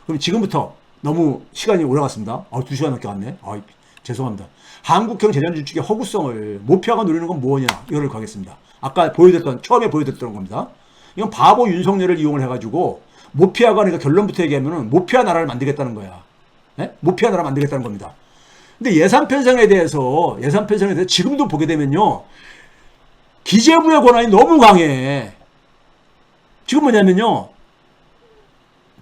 그럼 지금부터 너무 시간이 올라갔습니다. 2시간 넘게 갔네. 죄송합니다. 한국형 재정주축의 허구성을 모피아가 노리는 건 뭐냐? 이거를 가겠습니다. 아까 처음에 보여드렸던 겁니다. 이건 바보 윤석열을 이용을 해가지고 모피아가 그러니까 결론부터 얘기하면은 모피아 나라를 만들겠다는 거야. 네? 모피아 나라 만들겠다는 겁니다. 근데 예산 편성에 대해서 지금도 보게 되면요. 기재부의 권한이 너무 강해. 지금 뭐냐면요.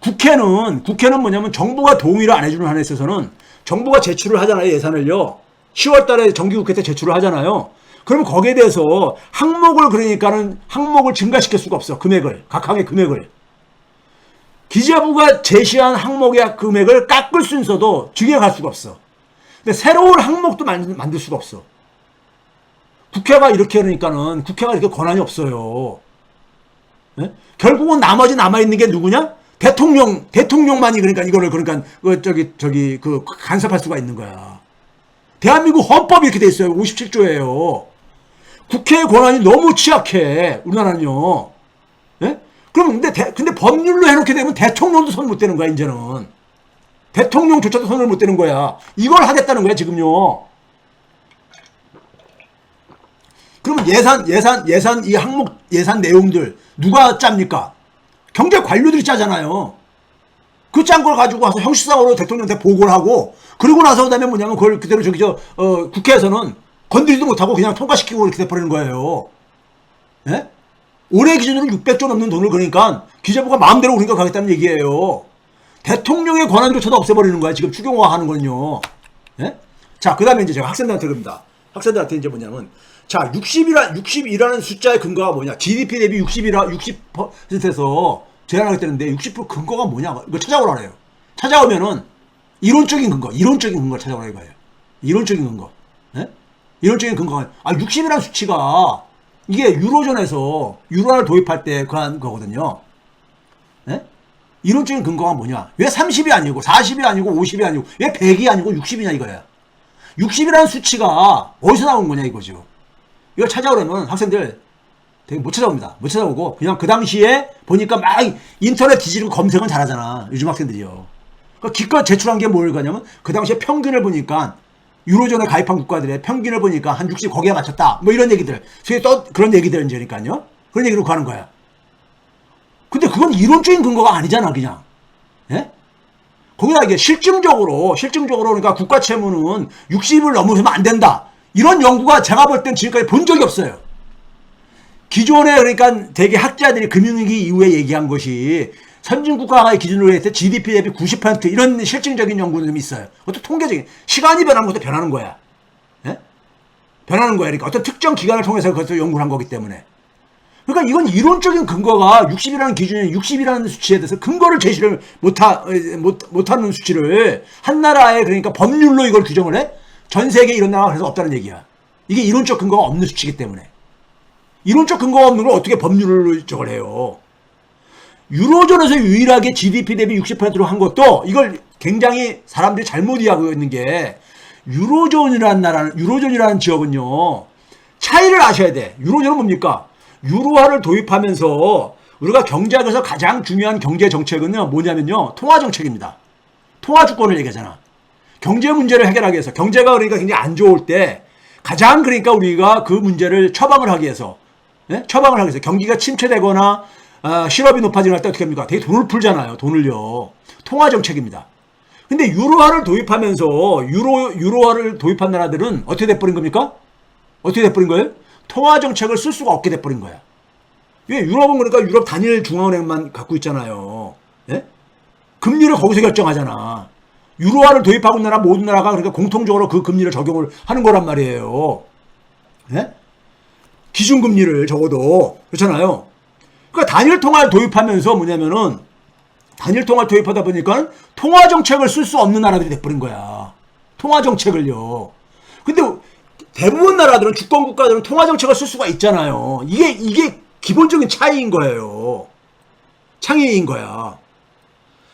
국회는 뭐냐면 정부가 동의를 안 해주는 한에 있어서는 정부가 제출을 하잖아요. 예산을요. 10월 달에 정기국회 때 제출을 하잖아요. 그럼 거기에 대해서 항목을 증가시킬 수가 없어. 각 항의 금액을. 기재부가 제시한 항목의 금액을 깎을 수 있어도 증액할 수가 없어. 근데 새로운 항목도 만들 수가 없어. 국회가 이렇게 권한이 없어요. 네? 결국은 나머지 남아있는 게 누구냐? 대통령만이 간섭할 수가 있는 거야. 대한민국 헌법이 이렇게 돼 있어요. 57조예요. 국회의 권한이 너무 취약해. 우리나라는요. 예? 그럼 근데 법률로 해놓게 되면 대통령도 손 못 대는 거야, 이제는. 대통령조차도 손을 못 대는 거야. 이걸 하겠다는 거야, 지금요. 그러면 이 항목 예산 내용들 누가 짭니까? 경제 관료들이 짜잖아요. 그 짠 걸 가지고 와서 형식상으로 대통령한테 보고를 하고, 그러고 나서 그다음에 뭐냐면 그걸 그대로 국회에서는 건드리도 못하고 그냥 통과시키고 이렇게 돼버리는 거예요. 예? 올해 기준으로 600조 넘는 돈을 그러니까 기재부가 마음대로 우리가 가겠다는 얘기예요. 대통령의 권한조차도 없애버리는 거야. 지금 추경화 하는 거는요. 예? 자, 그 다음에 이제 제가 학생들한테 그럽니다. 학생들한테 이제 뭐냐면, 자, 60이라는 숫자의 근거가 뭐냐. GDP 대비 60%에서 제한하겠다는데 60% 근거가 뭐냐. 이거 찾아오라 그래요. 찾아오면은 이론적인 근거를 찾아오라 이거예요. 이론적인 근거. 예? 이론적인 근거가, 60이라는 수치가 이게 유로존에서 유로화를 도입할 때 그한 거거든요. 예? 이론적인 근거가 뭐냐. 왜 30이 아니고 40이 아니고 50이 아니고 왜 100이 아니고 60이냐 이거야. 60이라는 수치가 어디서 나온 거냐 이거죠. 이걸 찾아오려면 학생들 되게 못 찾아옵니다. 못 찾아오고 그냥 그 당시에 보니까 막 인터넷 뒤지고 검색은 잘하잖아. 요즘 학생들이요. 그러니까 기껏 제출한 게 뭘 가냐면 그 당시에 평균을 보니까 유로존에 가입한 국가들의 평균을 보니까 한 60 거기에 맞췄다. 뭐 이런 얘기들. 그런 얘기들 이제니까요. 그런 얘기로 가는 거야. 근데 그건 이론적인 근거가 아니잖아, 그냥. 예? 거기다 이게 실증적으로 그러니까 국가 채무는 60을 넘으면 안 된다. 이런 연구가 제가 볼 땐 지금까지 본 적이 없어요. 기존에 그러니까 되게 학자들이 금융위기 이후에 얘기한 것이 선진국가의 기준으로 했을 때 GDP 대비 90% 이런 실증적인 연구는 좀 있어요. 어떤 통계적인 시간이 변하는 것도 변하는 거야. 예? 변하는 거야. 그러니까 어떤 특정 기간을 통해서 그것을 연구를 한 거기 때문에. 그러니까 이건 이론적인 근거가 60이라는 기준에 60이라는 수치에 대해서 근거를 제시를 못하는 수치를 한 나라의 그러니까 법률로 이걸 규정을 해? 전 세계에 이런 나라가 그래서 없다는 얘기야. 이게 이론적 근거가 없는 수치이기 때문에. 이론적 근거가 없는 걸 어떻게 법률로 저걸 해요. 유로존에서 유일하게 GDP 대비 60%로 한 것도 이걸 굉장히 사람들이 잘못 이해하고 있는 게 유로존이라는 지역은요. 차이를 아셔야 돼. 유로존은 뭡니까? 유로화를 도입하면서 우리가 경제학에서 가장 중요한 경제 정책은요. 뭐냐면요. 통화 정책입니다. 통화 주권을 얘기하잖아. 경제 문제를 해결하기 위해서 경제가 그러니까 굉장히 안 좋을 때 가장 그러니까 우리가 그 문제를 처방을 하기 위해서 경기가 침체되거나 실업이 높아지는 할 때 어떻게 합니까? 되게 돈을 풀잖아요. 돈을요. 통화 정책입니다. 근데 유로화를 도입하면서 유로화를 도입한 나라들은 어떻게 돼버린 겁니까? 어떻게 돼버린 거예요? 통화 정책을 쓸 수가 없게 돼버린 거야. 왜 유럽은 그러니까 유럽 단일 중앙은행만 갖고 있잖아요. 예? 금리를 거기서 결정하잖아. 유로화를 도입하고 있는 나라 모든 나라가 그러니까 공통적으로 그 금리를 적용을 하는 거란 말이에요. 예? 기준금리를 적어도 그렇잖아요. 그러니까 단일 통화를 도입하면서 뭐냐면은 단일 통화를 도입하다 보니까 통화 정책을 쓸 수 없는 나라들이 돼버린 거야. 통화 정책을요. 근데 대부분 나라들은 주권 국가들은 통화 정책을 쓸 수가 있잖아요. 이게 기본적인 차이인 거예요. 창의인 거야.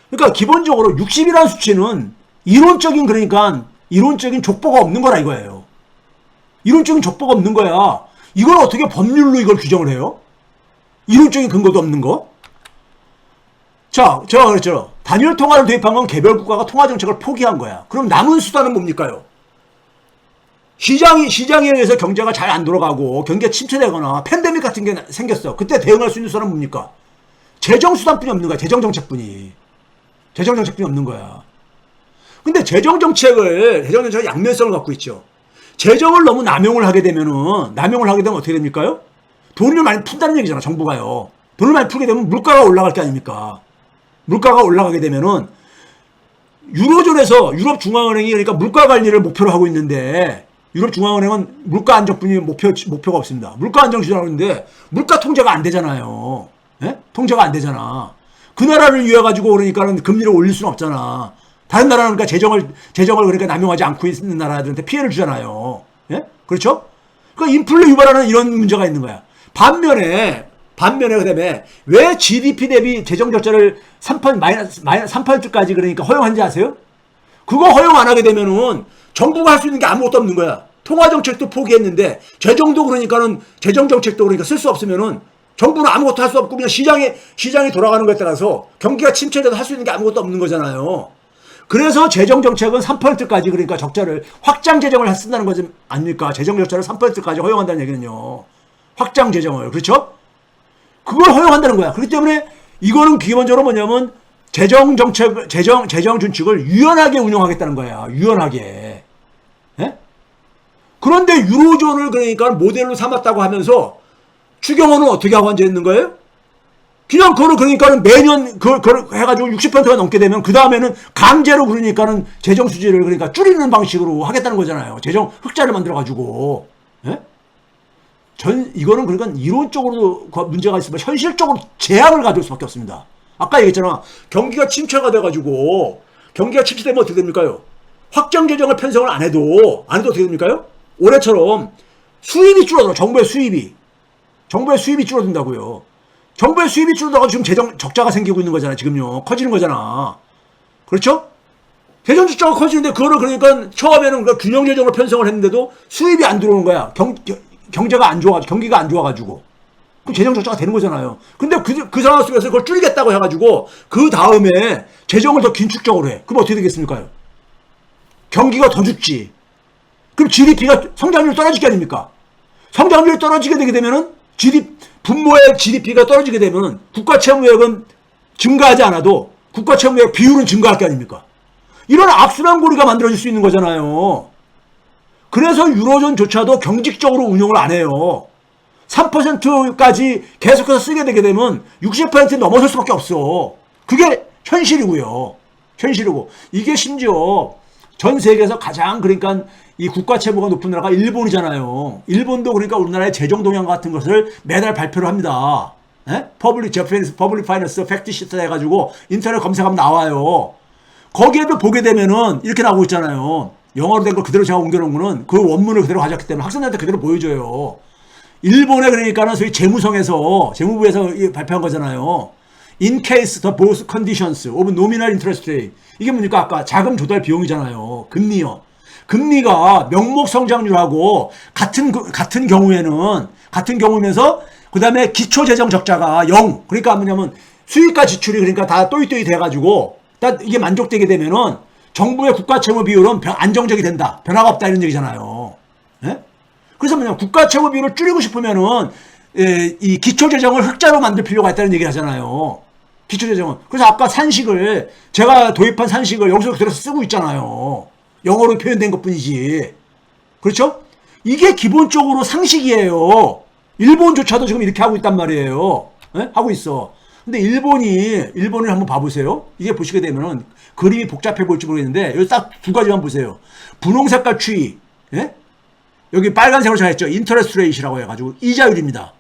그러니까 기본적으로 60이라는 수치는 이론적인 족보가 없는 거라 이거예요. 이론적인 족보가 없는 거야. 이걸 어떻게 법률로 이걸 규정을 해요? 이론적인 근거도 없는 거? 자, 제가 그랬죠. 단일 통화를 도입한 건 개별 국가가 통화 정책을 포기한 거야. 그럼 남은 수단은 뭡니까요? 시장에 의해서 경제가 잘 안 돌아가고 경기가 침체되거나 팬데믹 같은 게 생겼어. 그때 대응할 수 있는 수단은 뭡니까? 재정수단뿐이 없는 거야. 재정정책뿐이. 재정정책뿐이 없는 거야. 근데 재정정책을 양면성을 갖고 있죠. 재정을 너무 남용을 하게 되면 어떻게 됩니까요? 돈을 많이 푼다는 얘기잖아, 정부가요. 돈을 많이 풀게 되면 물가가 올라갈 게 아닙니까? 물가가 올라가게 되면은 유로존에서 유럽중앙은행이 그러니까 물가 관리를 목표로 하고 있는데 유럽중앙은행은 물가 안정뿐이 목표가 없습니다. 물가 안정 주장하고 있는데 물가 통제가 안 되잖아요. 예? 통제가 안 되잖아. 그 나라를 위해 가지고 그러니까는 금리를 올릴 수는 없잖아. 다른 나라는 그러니까 재정을 그러니까 남용하지 않고 있는 나라들한테 피해를 주잖아요. 예? 그렇죠? 그러니까 인플레 유발하는 이런 문제가 있는 거야. 반면에 그다음에 왜 GDP 대비 재정 적자를 3%까지 그러니까 허용한지 아세요? 그거 허용 안 하게 되면은 정부가 할 수 있는 게 아무것도 없는 거야. 통화 정책도 포기했는데 재정도 그러니까는 재정 정책도 그러니까 쓸 수 없으면은 정부는 아무것도 할 수 없고 그냥 시장이 돌아가는 것에 따라서 경기가 침체돼도 할 수 있는 게 아무것도 없는 거잖아요. 그래서 재정 정책은 3%까지 그러니까 적자를 확장 재정을 쓴다는 거지 아닙니까? 재정 적자를 3%까지 허용한다는 얘기는요. 확장 재정을. 그렇죠? 그걸 허용한다는 거야. 그렇기 때문에 이거는 기본적으로 뭐냐면 재정 준칙을 유연하게 운영하겠다는 거야. 유연하게. 예? 그런데 유로존을 그러니까 모델로 삼았다고 하면서 추경호는 어떻게 하고 앉아있는 거예요? 그냥 그거를 그러니까는 매년 그걸 해가지고 60%가 넘게 되면 그 다음에는 강제로 그러니까는 재정 수지를 그러니까 줄이는 방식으로 하겠다는 거잖아요. 재정 흑자를 만들어가지고. 예? 이거는 그러니까 이론적으로도 문제가 있으면 현실적으로 제약을 가져올 수밖에 없습니다. 아까 얘기했잖아. 경기가 침체가 돼가지고 경기가 침체되면 어떻게 됩니까요? 확정 재정을 편성을 안 해도 어떻게 됩니까요? 올해처럼 수입이 줄어들어. 정부의 수입이 줄어든다고요. 정부의 수입이 줄어들어서 지금 재정 적자가 생기고 있는 거잖아요. 지금요. 커지는 거잖아. 그렇죠? 재정 적자가 커지는데 그거를 그러니까 처음에는 균형 재정을 편성을 했는데도 수입이 안 들어오는 거야. 경제가 안 좋아가지고, 경기가 안 좋아가지고. 그럼 재정 적자가 되는 거잖아요. 근데 그 상황 속에서 그걸 줄이겠다고 해가지고, 그 다음에 재정을 더 긴축적으로 해. 그럼 어떻게 되겠습니까? 경기가 더 죽지. 그럼 GDP가 성장률이 떨어지게 아닙니까? 성장률이 떨어지게 되게 되면은, 분모의 GDP가 떨어지게 되면은, 국가 채무액은 증가하지 않아도, 국가 채무액 비율은 증가할 게 아닙니까? 이런 악순환 고리가 만들어질 수 있는 거잖아요. 그래서 유로존조차도 경직적으로 운영을 안 해요. 3%까지 계속해서 쓰게 되게 되면 60% 넘어설 수밖에 없어. 그게 현실이고요. 현실이고. 이게 심지어 전 세계에서 가장 그러니까 이 국가 채무가 높은 나라가 일본이잖아요. 일본도 그러니까 우리나라의 재정 동향 같은 것을 매달 발표를 합니다. 퍼블릭 파이낸스 팩트 시트 해가지고 인터넷 검색하면 나와요. 거기에도 보게 되면은 이렇게 나오고 있잖아요. 영어로 된 거 그대로 제가 옮겨놓은 거는 그 원문을 그대로 가져왔기 때문에 학생들한테 그대로 보여줘요. 일본에 그러니까는 소위 재무부에서 발표한 거잖아요. In case the both conditions of nominal interest rate. 이게 뭡니까? 아까 자금 조달 비용이잖아요. 금리요. 금리가 명목 성장률하고 같은 경우면서 그 다음에 기초 재정 적자가 0. 그러니까 뭐냐면 수익과 지출이 그러니까 다 또이또이 돼가지고 이게 만족되게 되면은 정부의 국가 채무 비율은 안정적이 된다. 변화가 없다 이런 얘기잖아요. 예? 그래서 뭐냐면 국가 채무 비율을 줄이고 싶으면은 이 기초 재정을 흑자로 만들 필요가 있다는 얘기를 하잖아요. 기초 재정은. 그래서 아까 제가 도입한 산식을 여기서 그대로 쓰고 있잖아요. 영어로 표현된 것뿐이지. 그렇죠? 이게 기본적으로 상식이에요. 일본조차도 지금 이렇게 하고 있단 말이에요. 예? 하고 있어. 근데 일본을 한번 봐보세요. 이게 보시게 되면은 그림이 복잡해 보일지 모르겠는데 여기 딱 두 가지만 보세요. 분홍 색깔 추이. 예? 여기 빨간색으로 제가 했죠. 인터레스트 레이트라고 해가지고 이자율입니다.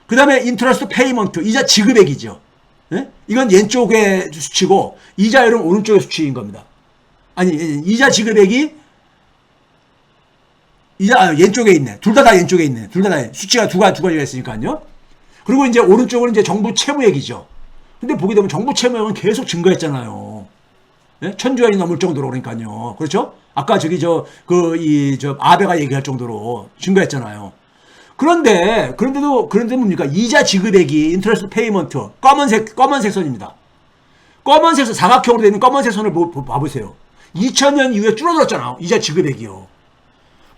그 다음에 인터레스트 페이먼트, 이자 지급액이죠. 예? 이건 왼쪽의 수치고 이자율은 오른쪽의 수치인 겁니다. 아니, 이자 지급액이 왼쪽에 있네. 둘 다 왼쪽에 있네. 둘 다 수치가 두 가지가 있으니까요. 그리고 이제 오른쪽은 이제 정부 채무액이죠. 근데 보게 되면 정부 채무액은 계속 증가했잖아요. 예? 1,000조원이 넘을 정도로 그러니까요. 그렇죠? 아까 아베가 얘기할 정도로 증가했잖아요. 그런데 뭡니까? 이자 지급액이 인터레스트 페이먼트 검은색 선입니다. 검은색 사각형으로 되어 있는 검은색 선을 봐보세요. 2000년 이후에 줄어들었잖아. 이자 지급액이요.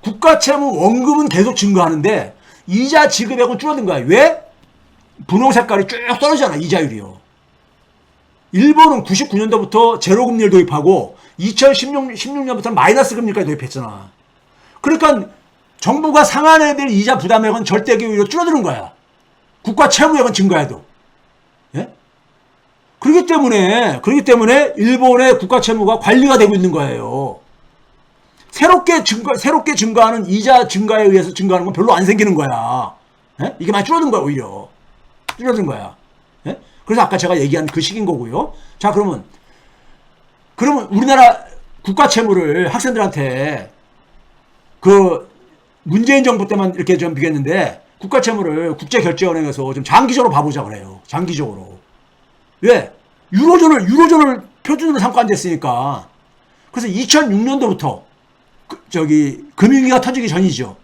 국가채무 원금은 계속 증가하는데 이자 지급액은 줄어든 거야. 왜? 분홍 색깔이 쭉 떨어지잖아. 이자율이요. 일본은 99년도부터 제로금리를 도입하고 2016년부터 마이너스 금리까지 도입했잖아. 그러니까 정부가 상환해야 될 이자 부담액은 절대기율로 줄어드는 거야. 국가 채무액은 증가해도. 예? 그렇기 때문에 일본의 국가 채무가 관리가 되고 있는 거예요. 새롭게 증가하는 이자 증가에 의해서 증가하는 건 별로 안 생기는 거야. 예? 이게 많이 줄어든 거야, 오히려. 줄어든 거야. 예? 그래서 아까 제가 얘기한 그 식인 거고요. 자, 그러면 우리나라 국가 채무를 학생들한테 그 문재인 정부 때만 이렇게 좀 비교했는데 국가 채무를 국제결제은행에서 좀 장기적으로 봐보자 그래요. 장기적으로. 왜? 유로존을 표준으로 삼고 앉았으니까. 그래서 2006년도부터 금융위기가 터지기 전이죠.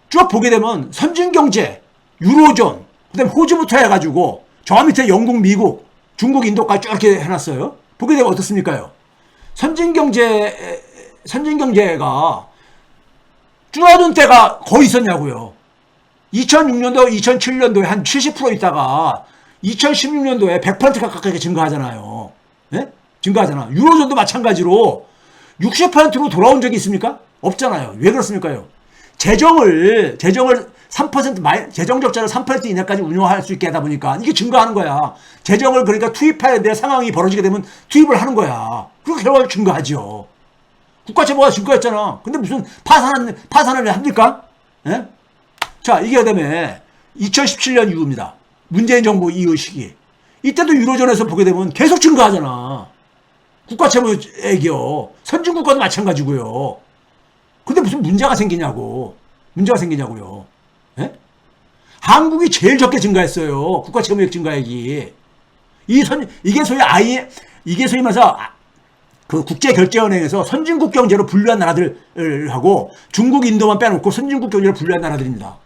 쭉 보게 되면 선진경제, 유로존, 그 다음에 호주부터 해가지고 저 밑에 영국, 미국, 중국, 인도까지 쭉 이렇게 해놨어요. 보게 되면 어떻습니까요? 선진경제가 줄어든 때가 거의 있었냐고요. 2006년도, 2007년도에 한 70% 있다가 2016년도에 100% 가깝게 증가하잖아요. 네? 증가하잖아. 유로존도 마찬가지로 60%로 돌아온 적이 있습니까? 없잖아요. 왜 그렇습니까요? 재정을 3% 재정 적자를 3% 이내까지 운용할 수 있게 하다 보니까 이게 증가하는 거야. 재정을 그러니까 투입해야 될 상황이 벌어지게 되면 투입을 하는 거야. 그리고 결과적으로 증가하죠. 국가 채무가 증가했잖아. 근데 무슨 파산을 합니까? 예? 자, 이게 그다음에 2017년 이후입니다. 문재인 정부 이후 시기. 이때도 유로존에서 보게 되면 계속 증가하잖아. 국가 채무액이요. 선진국가도 마찬가지고요. 근데 무슨 문제가 생기냐고요. 예? 한국이 제일 적게 증가했어요. 국가 채무액 증가액이. 이게 소위 말해서 그 국제결제은행에서 선진국 경제로 분류한 나라들하고 중국, 인도만 빼놓고 선진국 경제로 분류한 나라들입니다.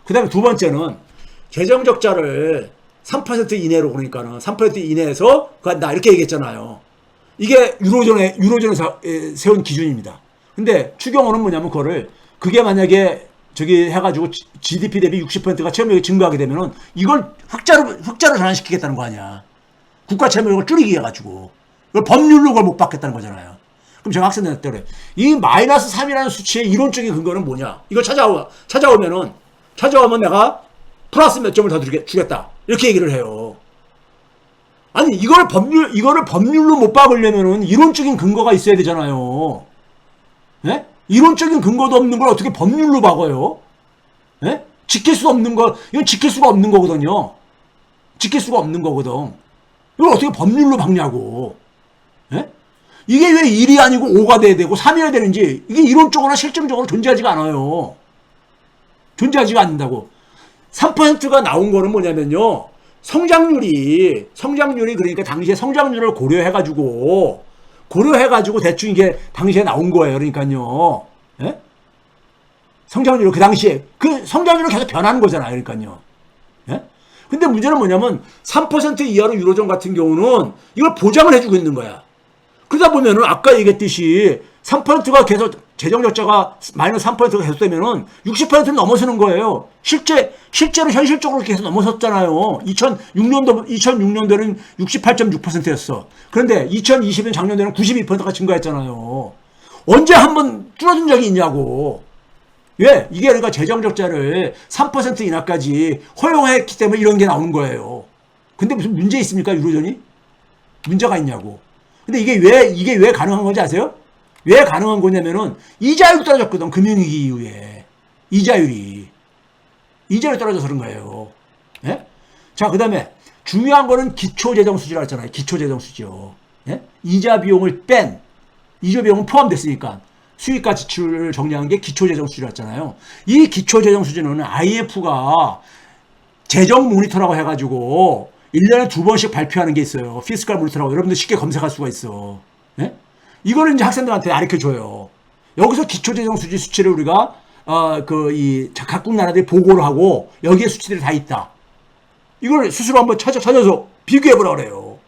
그 다음에 두 번째는 재정 적자를 3% 이내로 그러니까는 3% 이내에서 나 이렇게 얘기했잖아요. 이게 유로존에서 세운 기준입니다. 근데 추경호는 뭐냐면 그게 만약에 해가지고 GDP 대비 60%가 채무액이 증가하게 되면은 이걸 흑자로 전환시키겠다는 거 아니야. 국가 채무액을 줄이기 해가지고. 이걸 법률로 그걸 못 받겠다는 거잖아요. 그럼 제가 학생들한테 그래. 이 마이너스 3이라는 수치의 이론적인 근거는 뭐냐? 이걸 찾아오면 내가 플러스 몇 점을 더 주겠다. 이렇게 얘기를 해요. 아니, 이거를 법률로 못 박으려면은 이론적인 근거가 있어야 되잖아요. 예? 이론적인 근거도 없는 걸 어떻게 법률로 박아요? 예? 이건 지킬 수가 없는 거거든요. 이걸 어떻게 법률로 박냐고. 예? 이게 왜 1이 아니고 5가 돼야 되고 3이어야 되는지 이게 이론적으로나 실증적으로 존재하지가 않아요. 존재하지가 않는다고. 3%가 나온 거는 뭐냐면요. 성장률이 그러니까 당시에 성장률을 고려해가지고 대충 이게 당시에 나온 거예요. 그러니까요. 예? 성장률을 그 당시에 성장률을 계속 변하는 거잖아요. 그러니까요. 예? 근데 문제는 뭐냐면 3% 이하로 유로존 같은 경우는 이걸 보장을 해주고 있는 거야. 그러다 보면은 아까 얘기했듯이 3%가 계속 재정 적자가 마이너스 3%가 계속되면은 60%는 넘어서는 거예요. 실제로 현실적으로 계속 넘어섰잖아요. 2006년도는 68.6%였어. 그런데 2020년 작년에는 92%가 증가했잖아요. 언제 한번 줄어든 적이 있냐고. 왜? 이게 그러니까 재정 적자를 3% 이하까지 허용했기 때문에 이런 게 나오는 거예요. 근데 무슨 문제 있습니까? 유로존이? 문제가 있냐고. 근데 이게 왜 가능한 건지 아세요? 왜 가능한 거냐면은 이자율이 떨어졌거든. 금융위기 이후에. 이자율이 떨어져서 그런 거예요. 예? 자, 그 다음에 중요한 거는 기초재정수지라고 했잖아요. 기초재정수지요. 예? 이자 비용은 포함됐으니까. 수익과 지출을 정리한 게 기초재정수지라고 했잖아요. 이 기초재정수지는 IMF가 재정 모니터라고 해가지고 1년에 2번씩 발표하는 게 있어요. 피스칼 모니터라고. 여러분들 쉽게 검색할 수가 있어. 예? 이거를 이제 학생들한테 가르쳐줘요. 여기서 기초재정수지 수치를 우리가 각국 나라들이 보고를 하고 여기에 수치들이 다 있다. 이걸 스스로 한번 찾아서 비교해보라 그래요.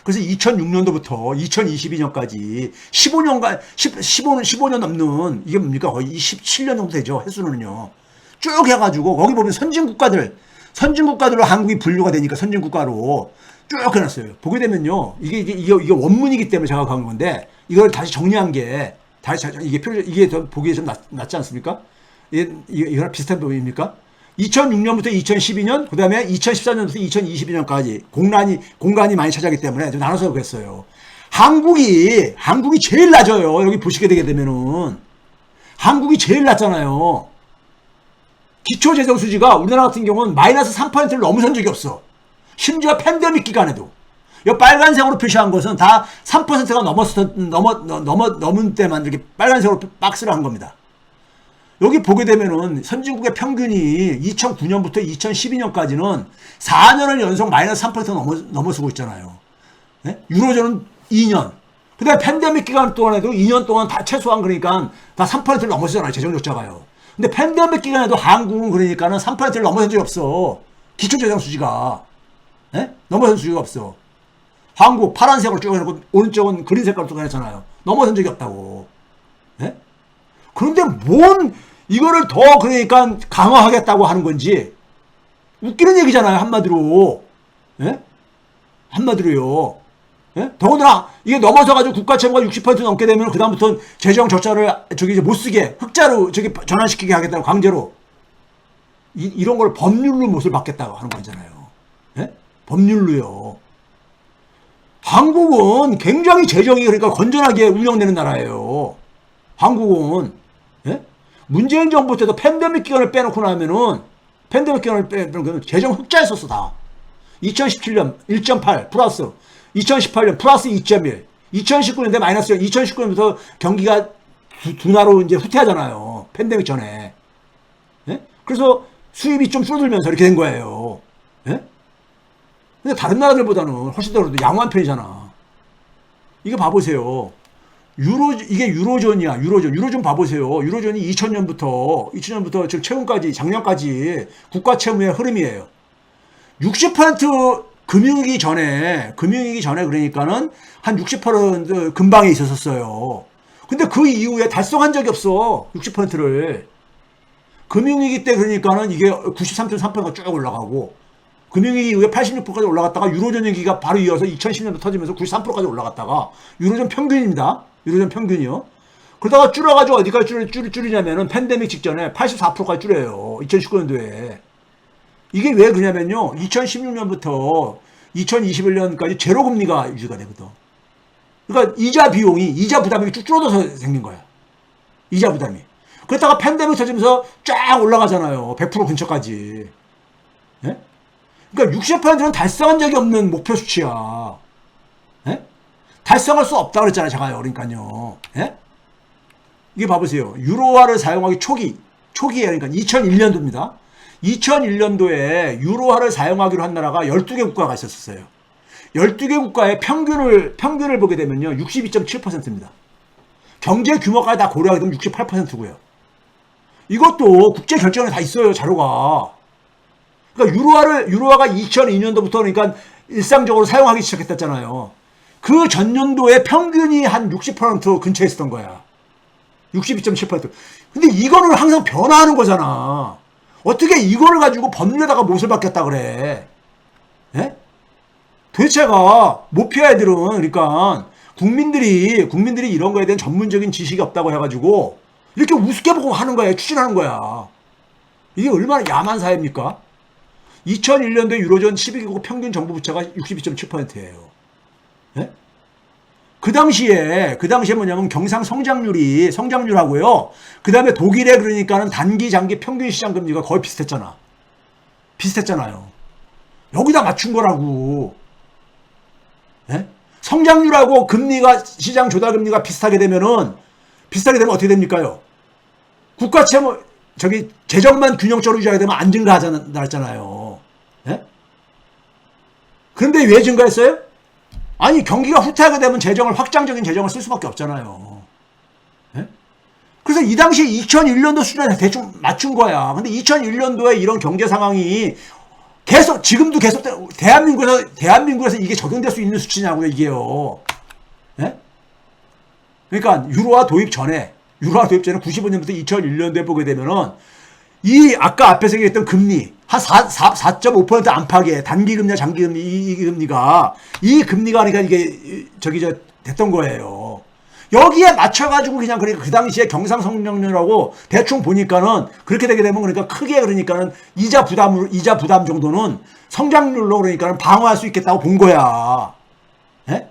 그래서 2006년도부터 2022년까지 15년 넘는, 이게 뭡니까? 거의 27년 정도 되죠. 횟수는요. 쭉 해가지고, 거기 보면 선진국가들로 한국이 분류가 되니까 선진국가로 쭉 해놨어요. 보게 되면요. 이게 원문이기 때문에 제가 간 건데, 이걸 다시 정리한 게, 이게 더 보기에 좀 낫지 않습니까? 이거랑 비슷한 부분입니까? 2006년부터 2012년, 그 다음에 2014년부터 2022년까지 공간이 많이 차지하기 때문에 좀 나눠서 그랬어요. 한국이 제일 낮아요. 여기 보시게 되게 되면은. 한국이 제일 낮잖아요. 기초재정 수지가 우리나라 같은 경우는 마이너스 3%를 넘어선 적이 없어. 심지어 팬데믹 기간에도. 이 빨간색으로 표시한 것은 다 3%가 넘은 때만 이렇게 빨간색으로 박스를 한 겁니다. 여기 보게 되면은 선진국의 평균이 2009년부터 2012년까지는 4년을 연속 마이너스 3% 넘어서고 있잖아요. 네? 유로존은 2년. 그 다음에 팬데믹 기간 동안에도 2년 동안 다 최소한 그러니까 다 3%를 넘어서잖아요. 재정 적자가요. 근데 팬데믹 기간에도 한국은 그러니까는 3%를 넘어선 적이 없어. 기초재정 수지가. 네? 넘어선 수지가 없어. 한국 파란색으로 쭉 해놓고 오른쪽은 그린 색깔로 쭉 해놨잖아요. 넘어선 적이 없다고. 네? 그런데 이거를 더 그러니까 강화하겠다고 하는 건지 웃기는 얘기잖아요. 한마디로. 예? 한마디로요. 예? 더군다나 이게 넘어서가지고 국가 채무가 60% 넘게 되면 그다음부터 재정 적자를 이제 못 쓰게 흑자로 전환시키게 하겠다고 강제로 이런 걸 법률로 못을 받겠다고 하는 거잖아요. 예? 법률로요. 한국은 굉장히 재정이 그러니까 건전하게 운영되는 나라예요. 한국은. 예? 문재인 정부 때도 팬데믹 기간을 빼놓고 나면은 재정 흑자였었어 다. 2017년 1.8 플러스 2018년 플러스 2.1 2019년대 마이너스 2019년부터 경기가 둔화로 이제 후퇴하잖아요. 팬데믹 전에. 예? 그래서 수입이 좀 줄어들면서 이렇게 된 거예요. 예? 근데 다른 나라들보다는 훨씬 더 양호한 편이잖아. 이거 봐보세요. 이게 유로존이야. 유로존 봐보세요. 유로존이 2000년부터 지금 최근까지, 작년까지 국가 채무의 흐름이에요. 60% 금융위기 전에 그러니까는 한 60% 근방에 있었어요. 근데 그 이후에 달성한 적이 없어. 60%를. 금융위기 때 그러니까는 이게 93.3%가 쭉 올라가고, 금융위기 이후에 86%까지 올라갔다가 유로존 위기가 바로 이어서 2010년도 터지면서 93%까지 올라갔다가, 유로존 평균입니다. 유로존 평균이요. 그러다가 줄여가지고 어디까지 줄이냐면은 팬데믹 직전에 84%까지 줄여요. 2019년도에. 이게 왜 그러냐면요. 2016년부터 2021년까지 제로금리가 유지가 되거든. 그러니까 이자 부담이 쭉 줄어들어서 생긴 거야. 이자 부담이. 그러다가 팬데믹 터지면서 쫙 올라가잖아요. 100% 근처까지. 예? 그러니까 60%는 달성한 적이 없는 목표 수치야. 예? 달성할 수 없다 그랬잖아요. 제가요. 그러니까요. 예? 이게 봐보세요. 유로화를 사용하기 초기에, 그러니까 2001년도입니다. 2001년도에 유로화를 사용하기로 한 나라가 12개 국가가 있었어요. 12개 국가의 평균을 보게 되면요. 62.7%입니다. 경제 규모까지 다 고려하게 되면 68%고요. 이것도 국제 결정에 다 있어요. 자료가. 그러니까 유로화가 2002년도부터 그러니까 일상적으로 사용하기 시작했잖아요. 그 전년도에 평균이 한 60% 근처에 있었던 거야. 62.7%. 근데 이거는 항상 변화하는 거잖아. 어떻게 이거를 가지고 법률에다가 못을 받겠다 그래. 예? 도대체가 모피아 애들은 그러니까 국민들이 이런 거에 대한 전문적인 지식이 없다고 해가지고 이렇게 우습게 보고 하는 거야. 추진하는 거야. 이게 얼마나 야만 사회입니까? 2001년도에 유로존 12개국 평균 정부 부채가 62.7%예요. 예? 그 당시에 뭐냐면 경상 성장률하고요. 그 다음에 독일에 그러니까는 단기, 장기 평균 시장 금리가 거의 비슷했잖아요. 여기다 맞춘 거라고. 예? 성장률하고 금리가, 시장 조달 금리가 비슷하게 되면 어떻게 됩니까요? 국가 채무, 재정만 균형적으로 유지하게 되면 안 증가하잖아요. 예? 그런데 왜 증가했어요? 아니, 경기가 후퇴하게 되면 확장적인 재정을 쓸 수밖에 없잖아요. 예? 그래서 이 당시 2001년도 수준에 대충 맞춘 거야. 근데 2001년도에 이런 경제 상황이 계속 지금도 계속 대한민국에서 이게 적용될 수 있는 수치냐고요, 이게요. 예? 그러니까 유로화 도입 전에 95년부터 2001년도에 보게 되면은 이 아까 앞에서 얘기했던 금리 한 4.5% 안팎의 단기금리나 장기금리 이 금리가 그러니까 이게 됐던 거예요. 여기에 맞춰가지고 그냥 그러니까 그 당시에 경상성장률하고 대충 보니까는 그렇게 되게 되면 그러니까 크게 그러니까는 이자 부담 정도는 성장률로 그러니까는 방어할 수 있겠다고 본 거야. 예?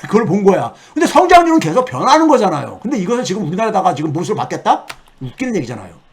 그걸 본 거야. 근데 성장률은 계속 변하는 거잖아요. 근데 이것을 지금 우리나라다가 지금 못을 받겠다? 웃기는 얘기잖아요.